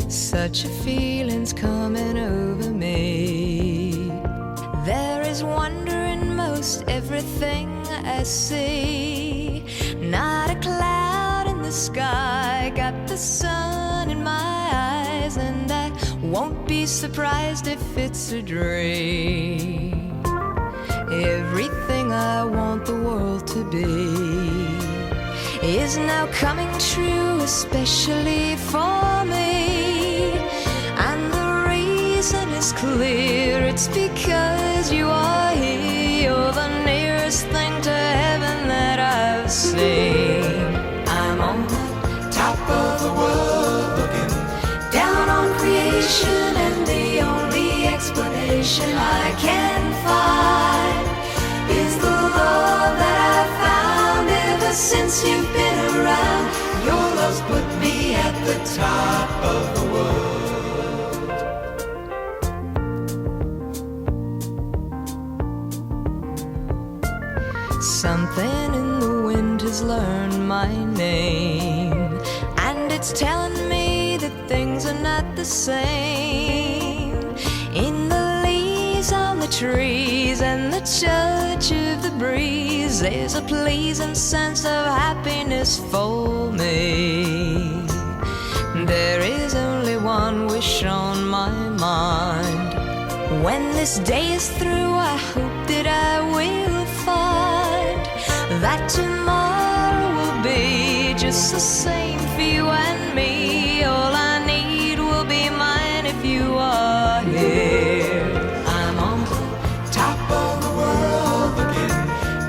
Such a feeling's coming over me. There is wonder in most everything I see. Not a cloud in the sky, got the sun in my eyes, and I won't be surprised if it's a dream. Everything I want the world to be is now coming true, especially for me. And the reason is clear, it's because you are here. You're the nearest thing to heaven that I've seen. I'm on the top of the world, looking down on creation, and the only explanation I can find is the love that I've found ever since you've been around. Your love's put me at the top of the world. Something in the wind has learned my name, and it's telling me that things are not the same. In the leaves on the trees and the touch of the breeze, there's a pleasing sense of happiness for me. There is only one wish on my mind. When this day is through, I hope that I will find that tomorrow will be just the same for you and me. All I need will be mine if you are here. I'm on the top of the world, looking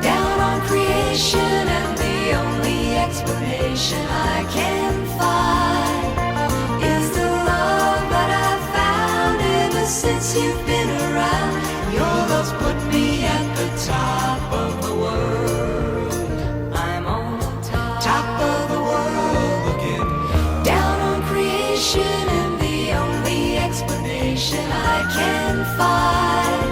down on creation, and the only explanation I can find is the love that I've found ever since you've been around. Your love's put me at the top of the world. I'm on the top of the world, looking down on creation, and the only explanation I can find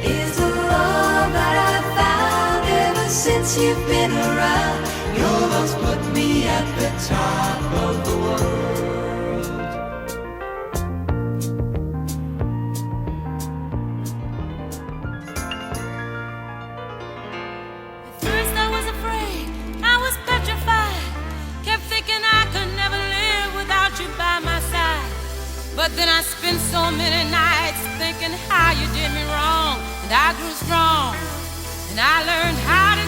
is the love that I've found ever since you've been around. Your love's put me at the top of the world. But then I spent so many nights thinking how you did me wrong, and I grew strong, and I learned how to